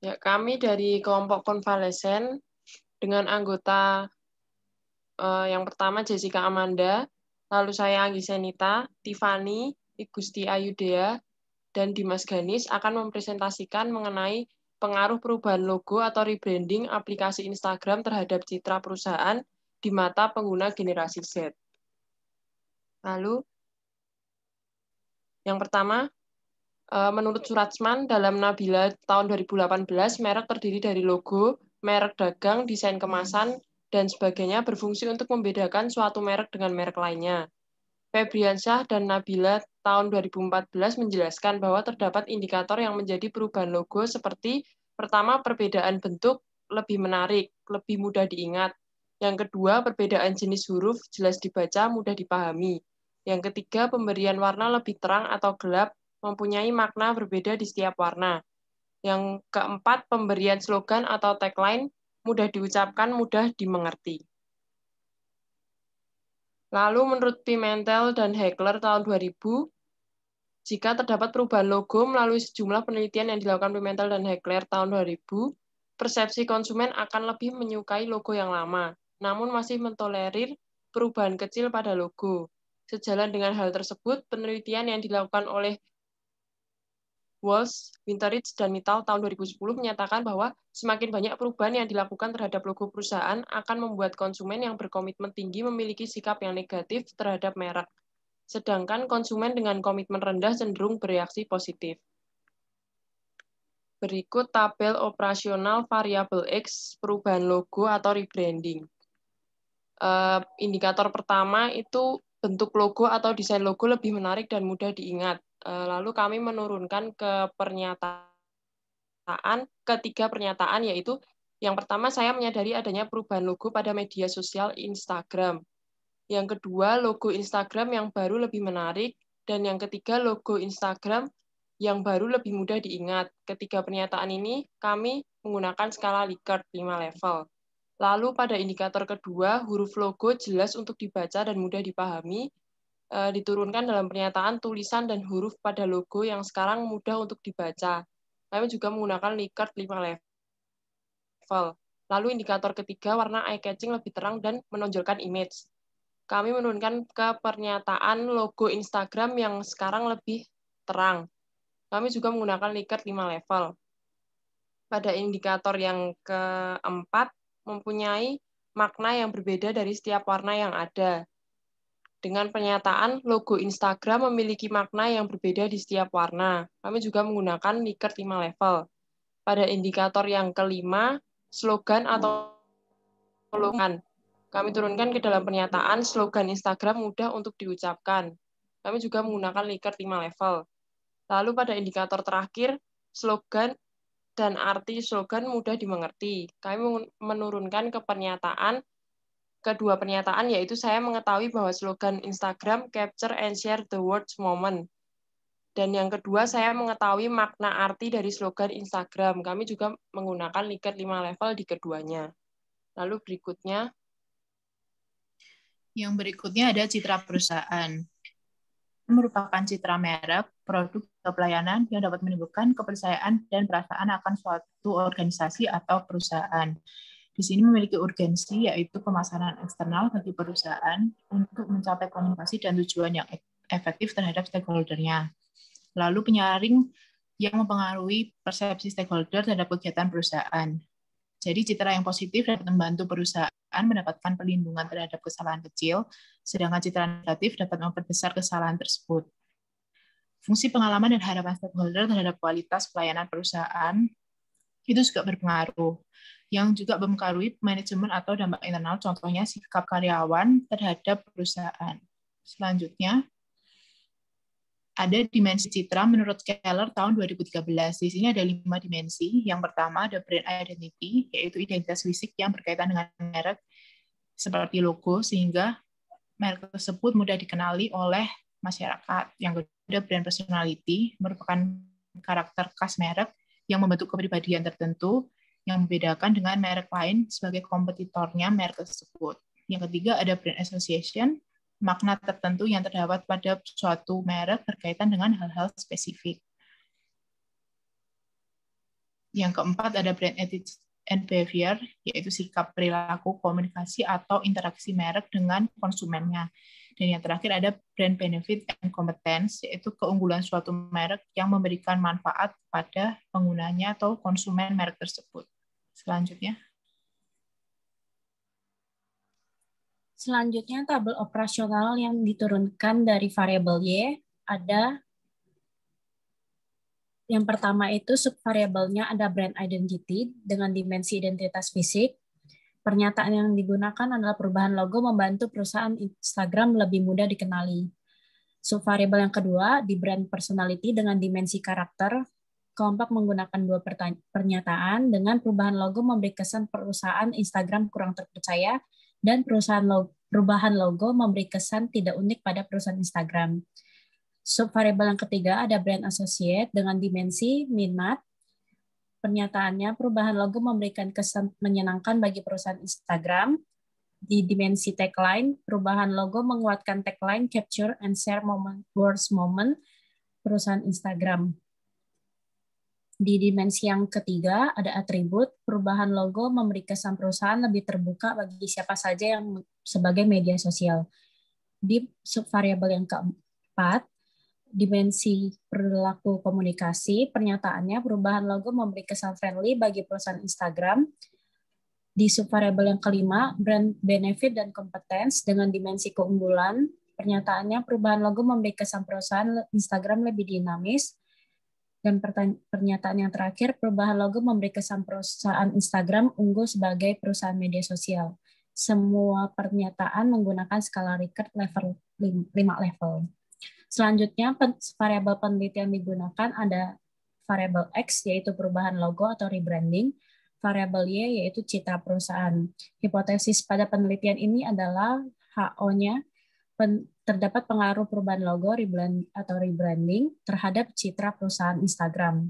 Ya, kami dari kelompok konvalesen dengan anggota yang pertama Jessica Amanda, lalu saya Anggi Senita, Tiffany, Igusti Ayudea, dan Dimas Ganis akan mempresentasikan mengenai pengaruh perubahan logo atau rebranding aplikasi Instagram terhadap citra perusahaan di mata pengguna generasi Z. Lalu, yang pertama, menurut Suratsman, dalam Nabila tahun 2018, merek terdiri dari logo, merek dagang, desain kemasan, dan sebagainya berfungsi untuk membedakan suatu merek dengan merek lainnya. Febriansyah dan Nabila tahun 2014 menjelaskan bahwa terdapat indikator yang menjadi perubahan logo seperti pertama, perbedaan bentuk lebih menarik, lebih mudah diingat. Yang kedua, perbedaan jenis huruf jelas dibaca, mudah dipahami. Yang ketiga, pemberian warna lebih terang atau gelap, mempunyai makna berbeda di setiap warna. Yang keempat, pemberian slogan atau tagline mudah diucapkan, mudah dimengerti. Lalu menurut Pimentel dan Heckler tahun 2000, jika terdapat perubahan logo melalui sejumlah penelitian yang dilakukan Pimentel dan Heckler tahun 2000, persepsi konsumen akan lebih menyukai logo yang lama, namun masih mentolerir perubahan kecil pada logo. Sejalan dengan hal tersebut, penelitian yang dilakukan oleh Walsh, Winterich, dan Mittal tahun 2010 menyatakan bahwa semakin banyak perubahan yang dilakukan terhadap logo perusahaan akan membuat konsumen yang berkomitmen tinggi memiliki sikap yang negatif terhadap merek, sedangkan konsumen dengan komitmen rendah cenderung bereaksi positif. Berikut tabel operasional variabel X perubahan logo atau rebranding. Indikator pertama itu bentuk logo atau desain logo lebih menarik dan mudah diingat. Lalu kami menurunkan ke ketiga pernyataan, yaitu yang pertama, saya menyadari adanya perubahan logo pada media sosial Instagram. Yang kedua, logo Instagram yang baru lebih menarik. Dan yang ketiga, logo Instagram yang baru lebih mudah diingat. Ketiga pernyataan ini kami menggunakan skala Likert 5 level. Lalu pada indikator kedua, huruf logo jelas untuk dibaca dan mudah dipahami, diturunkan dalam pernyataan tulisan dan huruf pada logo yang sekarang mudah untuk dibaca. Kami juga menggunakan Likert 5 level. Lalu indikator ketiga, warna eye-catching lebih terang dan menonjolkan image. Kami menurunkan ke pernyataan logo Instagram yang sekarang lebih terang. Kami juga menggunakan Likert 5 level. Pada indikator yang keempat, mempunyai makna yang berbeda dari setiap warna yang ada. Dengan pernyataan logo Instagram memiliki makna yang berbeda di setiap warna. Kami juga menggunakan Likert 5 level. Pada indikator yang kelima, slogan atau slogan. Kami turunkan ke dalam pernyataan slogan Instagram mudah untuk diucapkan. Kami juga menggunakan Likert 5 level. Lalu pada indikator terakhir, slogan dan arti slogan mudah dimengerti. Kami menurunkan ke kedua pernyataan, yaitu saya mengetahui bahwa slogan Instagram capture and share the words moment. Dan yang kedua, saya mengetahui makna arti dari slogan Instagram. Kami juga menggunakan Likert 5 level di keduanya. Lalu berikutnya. Yang berikutnya ada citra perusahaan. Merupakan citra merek, produk, atau pelayanan yang dapat menimbulkan kepercayaan dan perasaan akan suatu organisasi atau perusahaan. Di sini memiliki urgensi, yaitu pemasaran eksternal bagi perusahaan untuk mencapai komunikasi dan tujuan yang efektif terhadap stakeholder-nya. Lalu penyaring yang mempengaruhi persepsi stakeholder terhadap kegiatan perusahaan. Jadi citra yang positif dapat membantu perusahaan mendapatkan perlindungan terhadap kesalahan kecil, sedangkan citra negatif dapat memperbesar kesalahan tersebut. Fungsi pengalaman dan harapan stakeholder terhadap kualitas pelayanan perusahaan itu juga berpengaruh, yang juga mempengaruhi manajemen atau dampak internal, contohnya sikap karyawan terhadap perusahaan. Selanjutnya, ada dimensi citra menurut Keller tahun 2013. Di sini ada 5 dimensi. Yang pertama ada brand identity, yaitu identitas fisik yang berkaitan dengan merek seperti logo, sehingga merek tersebut mudah dikenali oleh masyarakat. Yang kedua ada brand personality, merupakan karakter khas merek yang membentuk kepribadian tertentu yang membedakan dengan merek lain sebagai kompetitornya merek tersebut. Yang ketiga ada brand association, makna tertentu yang terdapat pada suatu merek berkaitan dengan hal-hal spesifik. Yang keempat ada brand ethics and behavior, yaitu sikap, perilaku, komunikasi, atau interaksi merek dengan konsumennya. Dan yang terakhir ada brand benefit and competence, yaitu keunggulan suatu merek yang memberikan manfaat pada penggunanya atau konsumen merek tersebut. Selanjutnya, tabel operasional yang diturunkan dari variabel Y ada yang pertama itu subvariabelnya ada brand identity dengan dimensi identitas fisik. Pernyataan yang digunakan adalah perubahan logo membantu perusahaan Instagram lebih mudah dikenali. Subvariabel yang kedua di brand personality dengan dimensi karakter. Kelompok menggunakan dua pernyataan dengan perubahan logo memberi kesan perusahaan Instagram kurang terpercaya dan perubahan logo memberi kesan tidak unik pada perusahaan Instagram. Subvariabel yang ketiga ada brand associate dengan dimensi minat. Pernyataannya perubahan logo memberikan kesan menyenangkan bagi perusahaan Instagram. Di dimensi tagline, perubahan logo menguatkan tagline capture and share words moment perusahaan Instagram. Di dimensi yang ketiga ada atribut, perubahan logo memberi kesan perusahaan lebih terbuka bagi siapa saja yang sebagai media sosial. Di subvariabel yang keempat, dimensi perilaku komunikasi, pernyataannya perubahan logo memberi kesan friendly bagi perusahaan Instagram. Di subvariabel yang kelima, brand benefit dan competence dengan dimensi keunggulan, pernyataannya perubahan logo memberi kesan perusahaan Instagram lebih dinamis. Dan pernyataan yang terakhir, perubahan logo memberi kesan perusahaan Instagram unggul sebagai perusahaan media sosial. Semua pernyataan menggunakan skala Likert level 5 level. Selanjutnya, variabel penelitian digunakan ada variabel X, yaitu perubahan logo atau rebranding, variabel Y, yaitu citra perusahaan. Hipotesis pada penelitian ini adalah HO-nya, terdapat pengaruh perubahan logo atau rebranding terhadap citra perusahaan Instagram.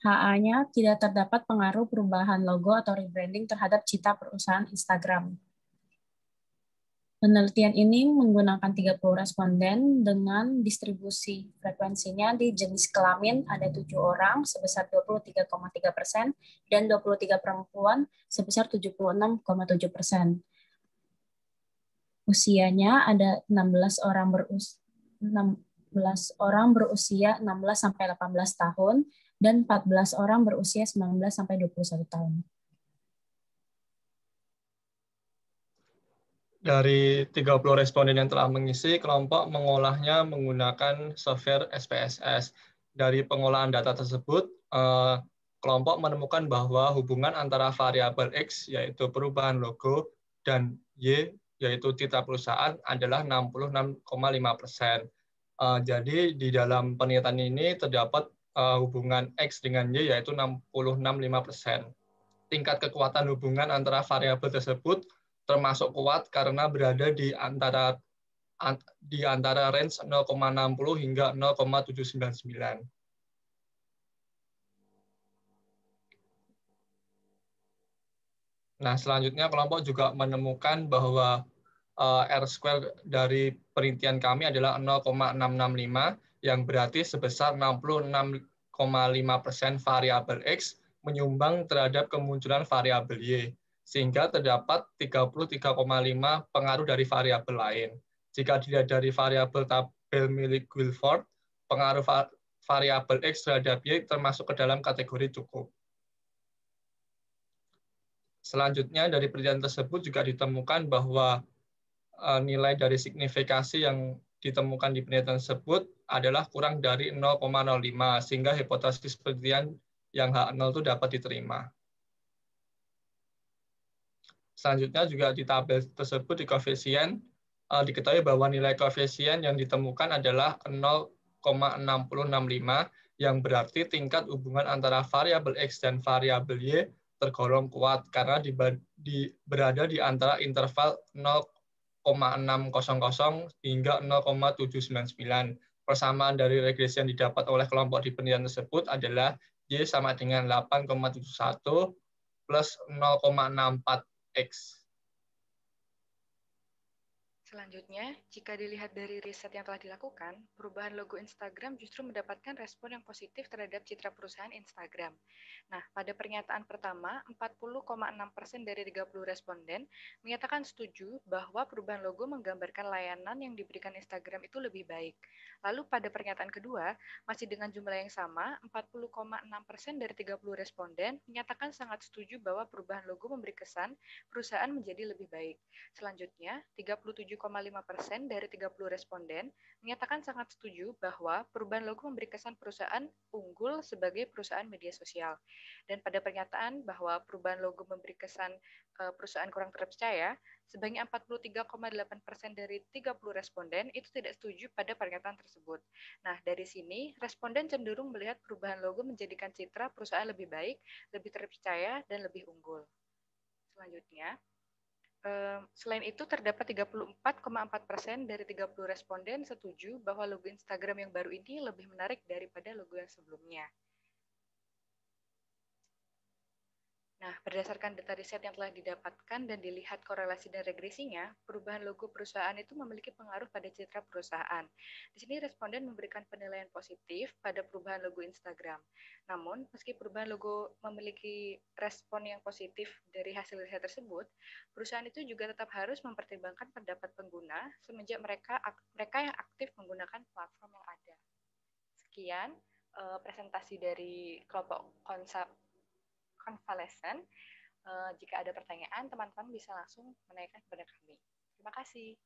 HA-nya tidak terdapat pengaruh perubahan logo atau rebranding terhadap citra perusahaan Instagram. Penelitian ini menggunakan 30 responden dengan distribusi frekuensinya di jenis kelamin ada 7 orang sebesar 23,3% dan 23 perempuan sebesar 76,7%. Usianya ada 16 orang berusia 16 sampai 18 tahun dan 14 orang berusia 19 sampai 21 tahun. Dari 30 responden yang telah mengisi, kelompok mengolahnya menggunakan software SPSS. Dari pengolahan data tersebut, kelompok menemukan bahwa hubungan antara variabel X, yaitu perubahan logo, dan Y, yaitu citra perusahaan, adalah 66,5%. Jadi di dalam penelitian ini terdapat hubungan X dengan Y, yaitu 66,5%. Tingkat kekuatan hubungan antara variabel tersebut termasuk kuat karena berada di antara range 0,60 hingga 0,799. Nah, selanjutnya kelompok juga menemukan bahwa R-square dari penelitian kami adalah 0,665, yang berarti sebesar 66,5% variabel X menyumbang terhadap kemunculan variabel Y, sehingga terdapat 33,5 pengaruh dari variabel lain. Jika dilihat dari variabel tabel milik Guilford, pengaruh variabel X terhadap Y termasuk ke dalam kategori cukup. Selanjutnya, dari penelitian tersebut juga ditemukan bahwa nilai dari signifikasi yang ditemukan di penelitian tersebut adalah kurang dari 0,05, sehingga hipotesis penelitian yang H0 itu dapat diterima. Selanjutnya juga di tabel tersebut di koefisien diketahui bahwa nilai koefisien yang ditemukan adalah 0,6065, yang berarti tingkat hubungan antara variabel X dan variabel Y tergolong kuat karena berada di antara interval 0,600 hingga 0,799. Persamaan dari regresi yang didapat oleh kelompok di penelitian tersebut adalah Y sama dengan 8,71 plus 0,64 X. Selanjutnya, jika dilihat dari riset yang telah dilakukan, perubahan logo Instagram justru mendapatkan respon yang positif terhadap citra perusahaan Instagram. Nah, pada pernyataan pertama, 40,6% dari 30 responden menyatakan setuju bahwa perubahan logo menggambarkan layanan yang diberikan Instagram itu lebih baik. Lalu pada pernyataan kedua, masih dengan jumlah yang sama, 40,6% dari 30 responden menyatakan sangat setuju bahwa perubahan logo memberi kesan perusahaan menjadi lebih baik. Selanjutnya, 37,5% dari 30 responden menyatakan sangat setuju bahwa perubahan logo memberi kesan perusahaan unggul sebagai perusahaan media sosial. Dan pada pernyataan bahwa perubahan logo memberi kesan perusahaan kurang terpercaya, sebanyak 43,8% dari 30 responden itu tidak setuju pada pernyataan tersebut. Nah, dari sini, responden cenderung melihat perubahan logo menjadikan citra perusahaan lebih baik, lebih terpercaya, dan lebih unggul. Selanjutnya, selain itu, terdapat 34,4% dari 30 responden setuju bahwa logo Instagram yang baru ini lebih menarik daripada logo yang sebelumnya. Nah, berdasarkan data riset yang telah didapatkan dan dilihat korelasi dan regresinya, perubahan logo perusahaan itu memiliki pengaruh pada citra perusahaan. Di sini responden memberikan penilaian positif pada perubahan logo Instagram. Namun, meski perubahan logo memiliki respon yang positif dari hasil riset tersebut, perusahaan itu juga tetap harus mempertimbangkan pendapat pengguna semenjak mereka yang aktif menggunakan platform yang ada. Sekian presentasi dari kelompok konvalesen. Jika ada pertanyaan, teman-teman bisa langsung menanyakan kepada kami. Terima kasih.